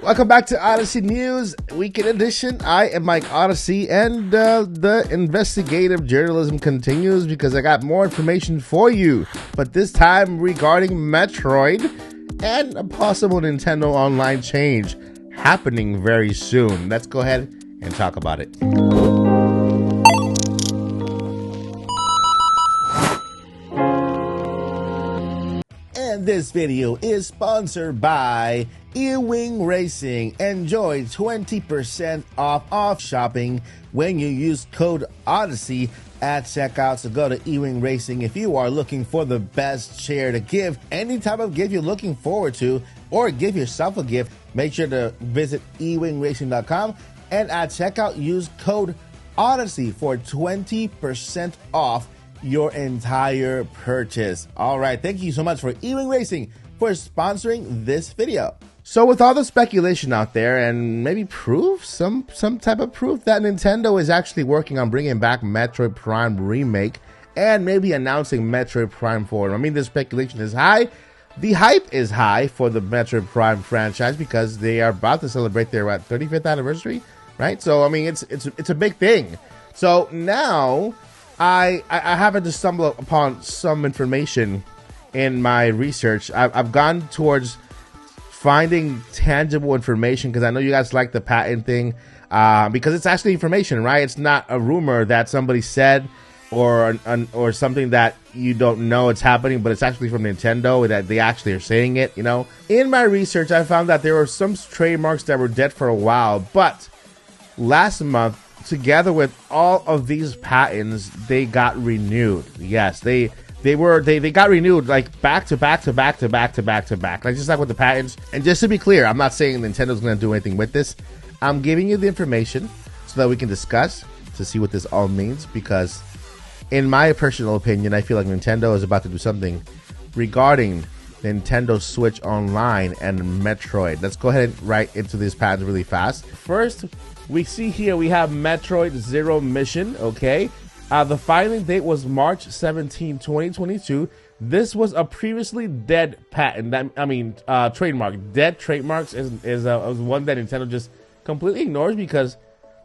Welcome back to Odyssey News Weekend Edition. I am Mike Odyssey, and the investigative journalism continues because I got more information for you, but this time regarding Metroid and a possible Nintendo Online change happening very soon. Let's go ahead and talk about it. And this video is sponsored by Ewing Racing. Enjoy 20% off shopping when you use code Odyssey at checkout. So go to Ewing Racing if you are looking for the best chair to give, any type of gift you're looking forward to, or give yourself a gift. Make sure to visit ewingracing.com and at checkout use code Odyssey for 20% off your entire purchase. All right, thank you so much for Ewing Racing for sponsoring this video. So with all the speculation out there and maybe proof, some type of proof that Nintendo is actually working on bringing back Metroid Prime Remake and maybe announcing Metroid Prime 4. I mean, the speculation is high. The hype is high for the Metroid Prime franchise because they are about to celebrate their 35th anniversary, right? So I mean, it's a big thing. So now I happened to stumble upon some information in my research. I've gone towards finding tangible information because I know you guys like the patent thing because it's actually information, right? It's not a rumor that somebody said or something that you don't know it's happening, but it's actually from Nintendo that they actually are saying it, you know? In my research, I found that there were some trademarks that were dead for a while, but last month, together with all of these patents, they got renewed. Yes, they got renewed like back to back, like just like with the patents. And just to be clear, I'm not saying Nintendo's going to do anything with this. I'm giving you the information so that we can discuss to see what this all means, because in my personal opinion, I feel like Nintendo is about to do something regarding Nintendo Switch Online and Metroid. Let's go ahead and right into these patents really fast. First, we see here we have Metroid Zero Mission, okay? The filing date was March 17, 2022. This was a previously dead patent. Trademark. Dead trademarks is one that Nintendo just completely ignores because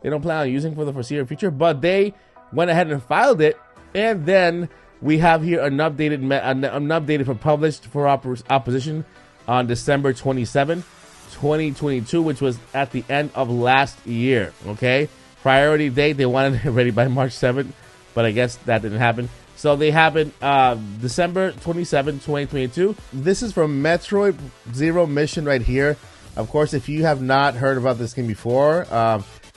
they don't plan on using for the foreseeable future. But they went ahead and filed it, and then we have here an updated for published for opposition on December 27, 2022, which was at the end of last year. Okay, priority date, they wanted it ready by March 7th, but I guess that didn't happen. So they happened December 27, 2022. This is from Metroid Zero Mission right here. Of course, if you have not heard about this game before,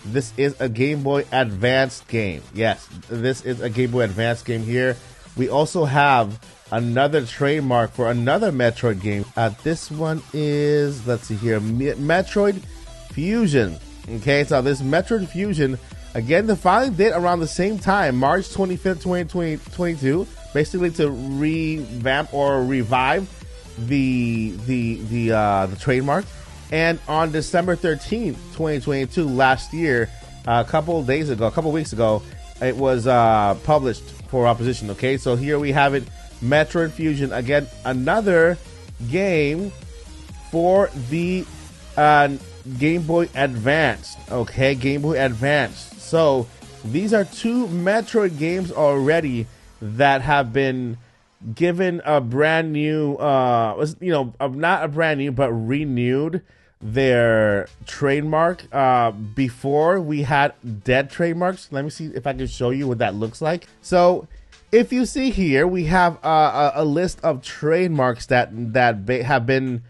this is a Game Boy Advance game. Yes, this is a Game Boy Advance game here. We also have another trademark for another Metroid game. This one is, let's see here, Metroid Fusion. Okay, so this Metroid Fusion, again, the filing date around the same time, March 25th, 2022, basically to revamp or revive the trademark. And on December 13th, 2022, last year, a couple weeks ago, it was published for opposition. Okay, so here we have it, Metroid Fusion, again, another game for the Game Boy Advance. Okay, Game Boy Advance. So these are two Metroid games already that have been given a brand new, not a brand new, but renewed their trademark. Before we had dead trademarks. Let me see if I can show you what that looks like. So if you see here, we have a list of trademarks that have been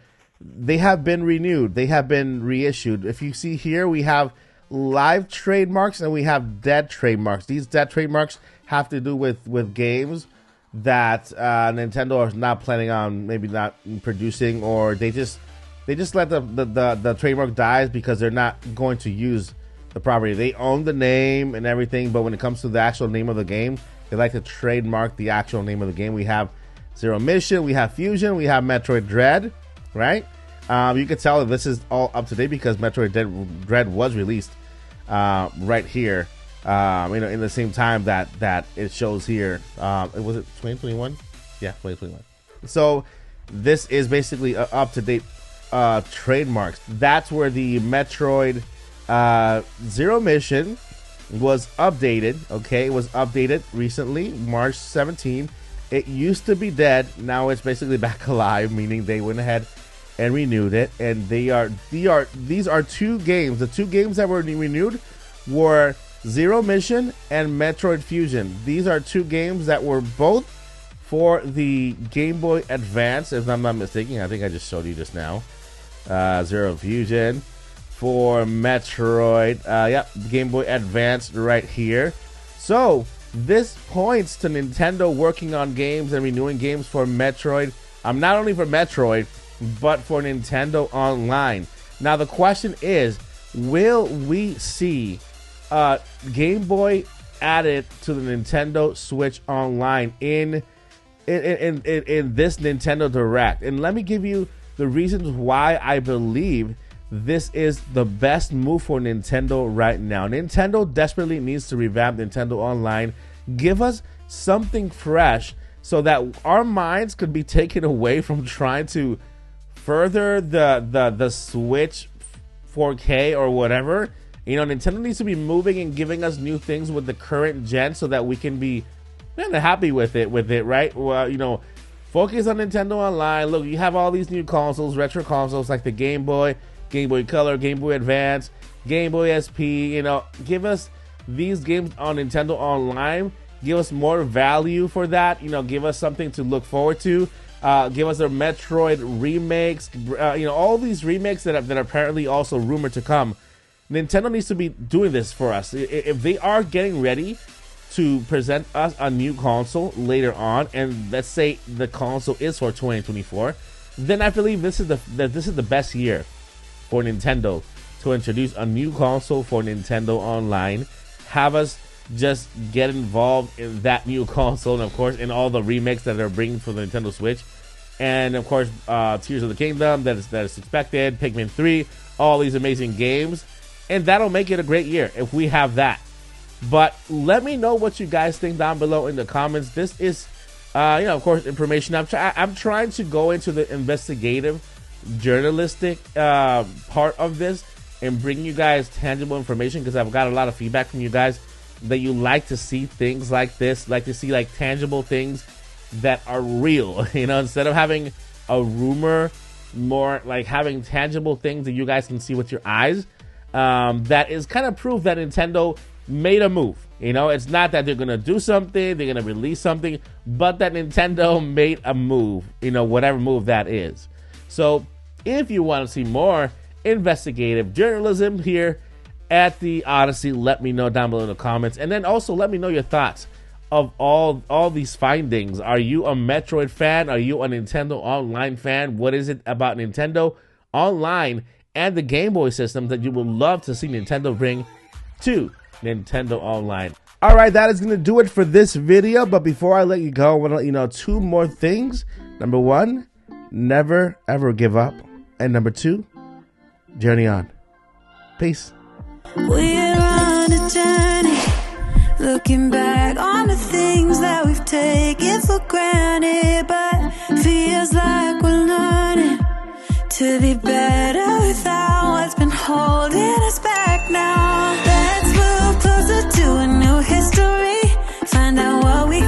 renewed. They have been reissued. If you see here, we have live trademarks and we have dead trademarks. These dead trademarks have to do with games that Nintendo is not planning on maybe not producing, or they just let the trademark dies because they're not going to use the property. They own the name and everything, but when it comes to the actual name of the game, they like to trademark the actual name of the game. We have Zero Mission, we have Fusion, we have Metroid Dread, right? You can tell that this is all up to date because Metroid Dread was released right here, in the same time that it shows here. Was it 2021? Yeah, 2021. So this is basically up to date trademarks. That's where the Metroid Zero Mission was updated. Okay, it was updated recently, March 17. It used to be dead. Now it's basically back alive, meaning they went ahead and renewed it. And these are two games. The two games that were renewed were Zero Mission and Metroid Fusion. These are two games that were both for the Game Boy Advance, if I'm not mistaken. I think I just showed you just now. Zero Fusion for Metroid. Yeah, Game Boy Advance right here. So this points to Nintendo working on games and renewing games for Metroid. Not only for Metroid, but for Nintendo Online. Now the question is, will we see Game Boy added to the Nintendo Switch Online in this Nintendo Direct? And let me give you the reasons why I believe this is the best move for Nintendo right now. Nintendo desperately needs to revamp Nintendo Online, give us something fresh so that our minds could be taken away from trying to further the Switch 4K or whatever. You know, Nintendo needs to be moving and giving us new things with the current gen so that we can be kind of happy with it, right? Well, you know, focus on Nintendo Online. Look, you have all these new consoles, retro consoles like the Game Boy, Game Boy Color, Game Boy Advance, Game Boy SP. You know, give us these games on Nintendo Online. Give us more value for that. You know, give us something to look forward to. Give us their Metroid remakes. You know, all these remakes that are apparently also rumored to come. Nintendo needs to be doing this for us. If they are getting ready to present us a new console later on, and let's say the console is for 2024, then I believe this is the best year for Nintendo to introduce a new console for Nintendo Online. Have us just get involved in that new console, and of course in all the remakes that they're bringing for the Nintendo Switch, and of course Tears of the Kingdom that is expected, Pikmin 3, all these amazing games. And that'll make it a great year if we have that. But let me know what you guys think down below in the comments. This is, you know, of course, information. I'm trying to go into the investigative, journalistic part of this and bring you guys tangible information, because I've got a lot of feedback from you guys that you like to see things like this, like to see like tangible things that are real. You know, instead of having a rumor, more like having tangible things that you guys can see with your eyes. That is kind of proof that Nintendo made a move. You know, it's not that they're going to do something, they're going to release something, but that Nintendo made a move, you know, whatever move that is. So if you want to see more investigative journalism here at the Odyssey, let me know down below in the comments. And then also let me know your thoughts of all these findings. Are you a Metroid fan? Are you a Nintendo Online fan? What is it about Nintendo Online and the Game Boy system that you would love to see Nintendo bring to Nintendo Online? All right, that is going to do it for this video. But before I let you go, I want to let you know two more things. Number one, never ever give up. And number two, journey on. Peace. We're on a journey, looking back on the things that we've taken for granted, but feels like we're learning to be better.